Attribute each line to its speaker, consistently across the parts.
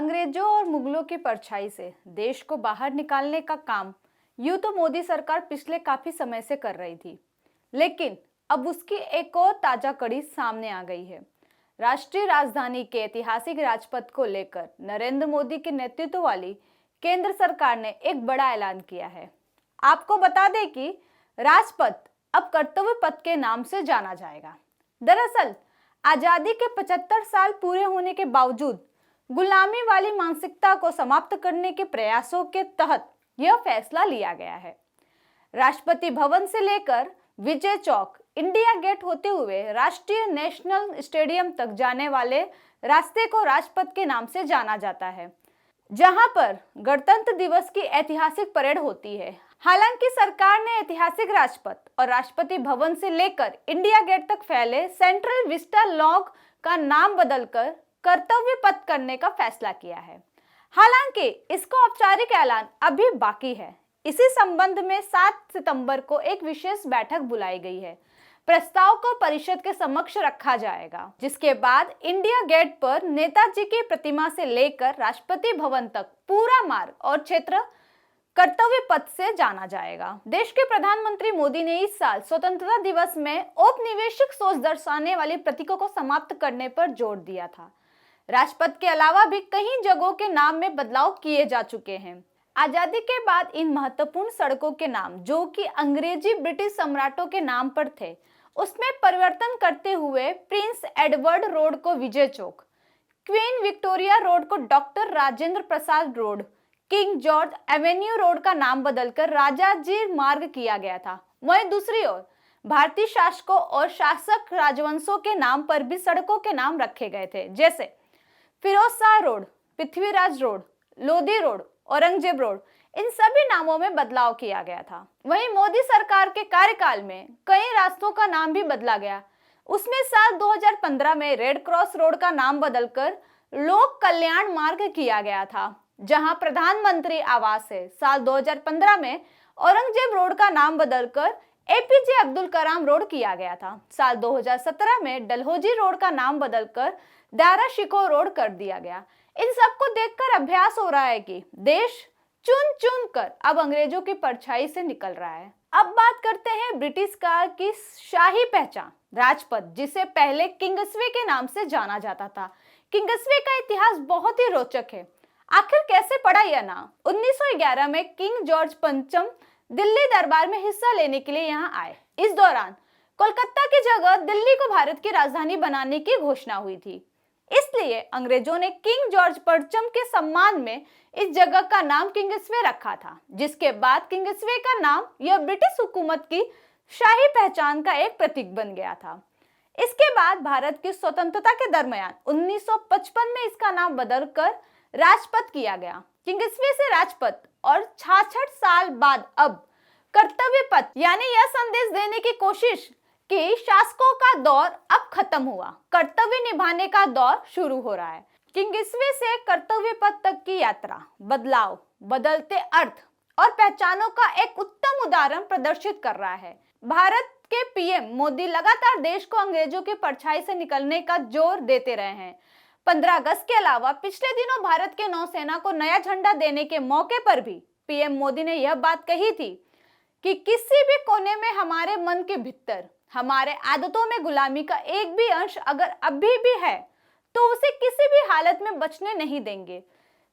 Speaker 1: अंग्रेजों और मुगलों की परछाई से देश को बाहर निकालने का काम यूं तो मोदी सरकार पिछले काफी समय से कर रही थी, लेकिन अब उसकी एक और ताजा कड़ी सामने आ गई है। राष्ट्रीय राजधानी के ऐतिहासिक राजपथ को लेकर नरेंद्र मोदी के नेतृत्व वाली केंद्र सरकार ने एक बड़ा ऐलान किया है। आपको बता दें कि राजपथ अब कर्तव्य पथ के नाम से जाना जाएगा। दरअसल आजादी के 75 साल पूरे होने के बावजूद गुलामी वाली मानसिकता को समाप्त करने के प्रयासों के तहत यह फैसला लिया गया है। राष्ट्रपति भवन से लेकर विजय चौक, इंडिया गेट होते हुए राष्ट्रीय नेशनल स्टेडियम तक जाने वाले रास्ते को राजपथ के नाम से जाना जाता है, जहां पर गणतंत्र दिवस की ऐतिहासिक परेड होती है। हालांकि सरकार ने ऐतिहासिक राजपथ और राष्ट्रपति भवन से लेकर इंडिया गेट तक फैले सेंट्रल विस्टा लॉन्ग का नाम बदलकर कर्तव्य पथ करने का फैसला किया है। हालांकि इसका औपचारिक ऐलान अभी बाकी है। इसी संबंध में 7 सितंबर को एक विशेष बैठक बुलाई गई है। प्रस्ताव को परिषद के समक्ष रखा जाएगा, जिसके बाद इंडिया गेट पर नेताजी की प्रतिमा से लेकर राष्ट्रपति भवन तक पूरा मार्ग और क्षेत्र कर्तव्य पथ से जाना जाएगा। देश के प्रधानमंत्री मोदी ने इस साल स्वतंत्रता दिवस में औपनिवेशिक सोच दर्शाने वाली प्रतीकों को समाप्त करने पर जोर दिया था। राजपथ के अलावा भी कई जगहों के नाम में बदलाव किए जा चुके हैं। आजादी के बाद इन महत्वपूर्ण सड़कों के नाम, जो कि अंग्रेजी ब्रिटिश सम्राटों के नाम पर थे, उसमें परिवर्तन करते हुए प्रिंस एडवर्ड रोड को Vijay Chowk, Queen Victoria road को doctor Rajendra Prasad road, King George avenue road का नाम बदलकर राजाजी मार्ग किया गया था। वहीं दूसरी ओर भारतीय शासकों और शासक राजवंशों के नाम पर भी सड़कों के नाम रखे गए थे, जैसे Firoz Shah road, Prithviraj road, Lodhi road, Aurangzeb road. इन सभी नामों में बदलाव किया गया था। वहीं मोदी सरकार के कार्यकाल में कई रास्तों का नाम भी बदला गया। उसमें साल 2015 में रेड क्रॉस रोड का नाम बदलकर लोक कल्याण मार्ग किया गया था, जहां प्रधानमंत्री आवास है। साल 2015 में औरंगजेब रोड का नाम बदलकर एपीजे अब्दुल कलाम रोड किया गया था। साल 2017 में डलहौजी रोड का नाम बदलकर दारा शिकोह रोड कर दिया गया। इन सबको देखकर अभ्यास हो रहा है कि देश चुन चुन कर अब अंग्रेजों की परछाई से निकल रहा है। अब बात करते हैं ब्रिटिश काल की शाही पहचान राजपथ, जिसे पहले किंग्सवे के नाम से जाना जाता था। किंग्सवे का इतिहास बहुत ही रोचक है। आखिर कैसे पड़ा यह नाम? 1911 में किंग जॉर्ज पंचम दिल्ली दरबार में हिस्सा लेने के लिए यहाँ आए। इस दौरान कोलकाता की जगह दिल्ली को भारत की राजधानी बनाने की घोषणा हुई थी। इसलिए अंग्रेजों ने किंग जॉर्ज पंचम के सम्मान में इस जगह का नाम किंग्सवे रखा था, जिसके बाद किंग्सवे का नाम यह ब्रिटिश हुकूमत की शाही पहचान का एक प्रतीक बन गया था। इसके बाद भारत की स्वतंत्रता के दरमियान 1955 में इसका नाम बदलकर राजपथ किया गया। किंग्सवे से राजपथ और 66 साल बाद अब कर्तव्य पथ, यानी यह संदेश देने की कोशिश कि शासकों का दौर अब खत्म हुआ, कर्तव्य निभाने का दौर शुरू हो रहा है। किंग्सवे से कर्तव्य पथ तक की यात्रा बदलाव, बदलते अर्थ और पहचानों का एक उत्तम उदाहरण प्रदर्शित कर रहा है। भारत के पीएम मोदी लगातार देश को अंग्रेजों की परछाई से निकलने का जोर देते रहे हैं। 15 अगस्त के अलावा पिछले दिनों भारत के नौसेना को नया झंडा देने के मौके पर भी पीएम मोदी ने यह बात कही थी कि किसी भी कोने में हमारे मन के भीतर हमारे आदतों में गुलामी का एक भी अंश अगर अभी भी है तो उसे किसी भी हालत में बचने नहीं देंगे।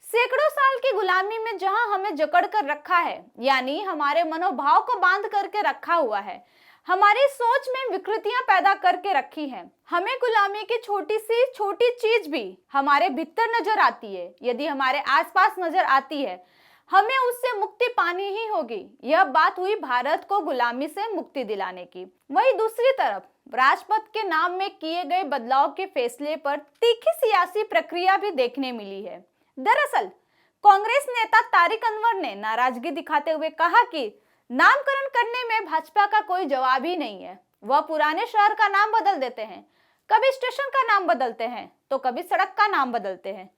Speaker 1: सैकड़ों साल की गुलामी में जहां हमें जकड़ कर रखा है, यानी हमारे मनोभाव को बांध करके रखा हुआ है, हमारी सोच में विकृतियां पैदा करके रखी हैं, हमें गुलामी की छोटी सी छोटी चीज भी हमारे भीतर नजर आती है, यदि हमारे आसपास नजर आती है, हमें उससे मुक्ति पानी ही होगी। यह बात हुई भारत को गुलामी से मुक्ति दिलाने की। वहीं दूसरी तरफ राजपथ के नाम में किए गए बदलाव के फैसले पर तीखी सियासी प्रक्रिया भी देखने मिली है। दरअसल कांग्रेस नेता तारिक अनवर ने नाराजगी दिखाते हुए कहा कि नामकरण करने में भाजपा का कोई जवाब ही नहीं है। वह पुराने शहर का नाम बदल देते हैं, कभी स्टेशन का नाम बदलते हैं तो कभी सड़क का नाम बदलते हैं,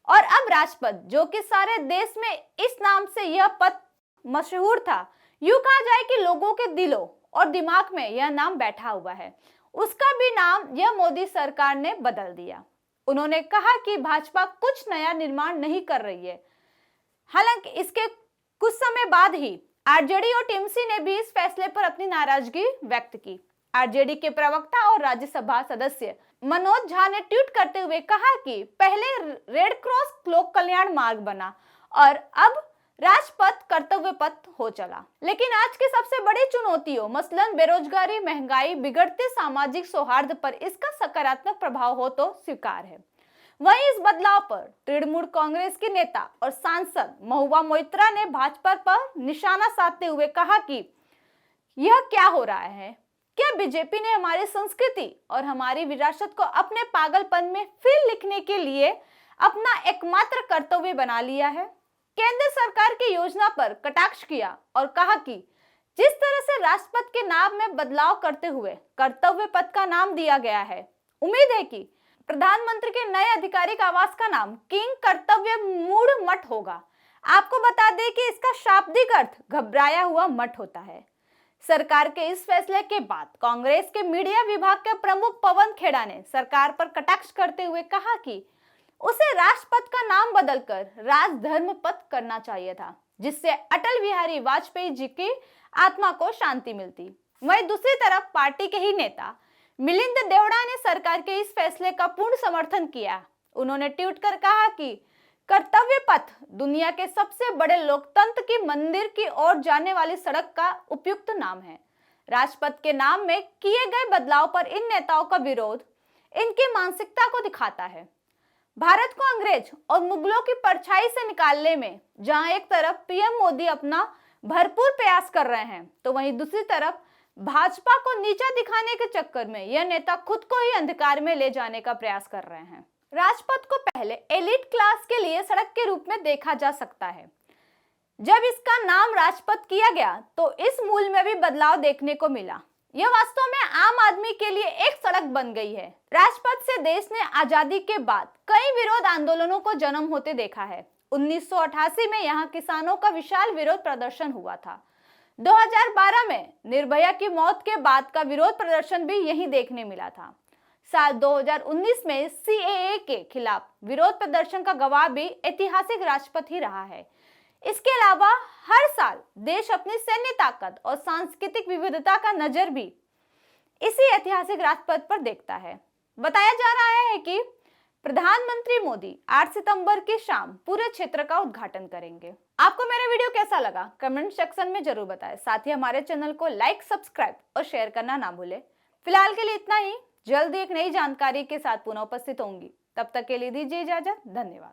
Speaker 1: और अब राजपथ, जो कि सारे देश में इस नाम से यह पथ मशहूर था, यूं कहा जाए कि लोगों के दिलों और दिमाग में यह नाम बैठा हुआ है, उसका भी नाम यह मोदी सरकार ने बदल दिया। उन्होंने कहा कि भाजपा कुछ नया निर्माण नहीं कर रही है। हालांकि इसके कुछ समय बाद ही आरजेडी और टीएमसी ने भी इस फैसले पर अपनी नाराजगी व्यक्त की। आरजेडी के प्रवक्ता और राज्यसभा सदस्य मनोज झा ने ट्वीट करते हुए कहा कि पहले रेड क्रॉस लोक कल्याण मार्ग बना और अब राजपथ कर्तव्य पथ हो चला, लेकिन आज की सबसे बड़ी चुनौतियों मसलन बेरोजगारी, महंगाई, बिगड़ते सामाजिक सौहार्द पर इसका सकारात्मक प्रभाव हो तो स्वीकार है। वहीं इस बदलाव पर तृणमूल कांग्रेस के नेता और सांसद महुआ मोइत्रा ने भाजपा पर निशाना साधते हुए कहा कि यह क्या हो रहा है? क्या बीजेपी ने हमारी संस्कृति और हमारी विरासत को अपने पागलपन में फिर लिखने के लिए अपना एकमात्र कर्तव्य बना लिया है? केंद्र सरकार की योजना पर कटाक्ष किया और कहा कि जिस तरह से राष्ट्रपति के नाम में बदलाव करते हुए कर्तव्य पथ का नाम दिया गया है, उम्मीद है कि प्रधानमंत्री के नए आधिकारिक आवास का नाम किंग कर्तव्य मूढ़ मठ होगा। आपको बता दें कि इसका शाब्दिक अर्थ घबराया हुआ मठ होता है। सरकार के इस फैसले के बाद कांग्रेस के मीडिया विभाग के प्रमुख पवन खेड़ा ने सरकार पर कटाक्ष करते हुए कहा कि उसे राष्ट्रपथ का नाम बदलकर राजधर्म पथ करना चाहिए था, जिससे अटल बिहारी वाजपेयी जी की आत्मा को शांति मिलती। वहीं दूसरी तरफ पार्टी के ही नेता मिलिंद देवड़ा ने सरकार के इस फैसले का पूर्ण समर्थन किया। उन्होंने ट्वीट कर कहा कि कर्तव्य पथ दुनिया के सबसे बड़े लोकतंत्र की मंदिर की ओर जाने वाली सड़क का उपयुक्त नाम है। राजपथ के नाम में किए गए बदलाव पर इन नेताओं का विरोध इनकी मानसिकता को दिखाता है। भारत को अंग्रेज और मुगलों की परछाई से निकालने में जहां एक तरफ पीएम मोदी अपना भरपूर प्रयास कर रहे हैं, तो वहीं दूसरी तरफ भाजपा को नीचा दिखाने के चक्कर में यह नेता खुद को ही अंधकार में ले जाने का प्रयास कर रहे हैं। राजपथ को पहले एलिट क्लास के लिए सड़क के रूप में देखा जा सकता है। जब इसका नाम राजपथ किया गया तो इस मूल्य में भी बदलाव देखने को मिला। यह वास्तव में आम आदमी के लिए एक सड़क बन गई है। राजपथ से देश ने आजादी के बाद कई विरोध आंदोलनों को जन्म होते देखा है। 1988 में यहाँ किसानों का विशाल विरोध प्रदर्शन हुआ था। 2012 में निर्भया की मौत के बाद का विरोध प्रदर्शन भी यही देखने मिला था। साल 2019 में सीएए के खिलाफ विरोध प्रदर्शन का गवाह भी ऐतिहासिक राजपथ ही रहा है। इसके अलावा हर साल देश अपनी सैन्य ताकत और सांस्कृतिक विविधता का नजर भी इसी ऐतिहासिक राजपथ पर देखता है। बताया जा रहा है कि प्रधानमंत्री मोदी 8 सितंबर की शाम पूरे क्षेत्र का उद्घाटन करेंगे। आपको मेरा वीडियो कैसा लगा कमेंट सेक्शन में जरूर बताएं। साथ ही हमारे चैनल को लाइक, सब्सक्राइब और शेयर करना ना भूलें। फिलहाल के लिए इतना ही। जल्द एक नई जानकारी के साथ पुनः उपस्थित होंगी। तब तक के लिए दीजिए इजाजत। धन्यवाद।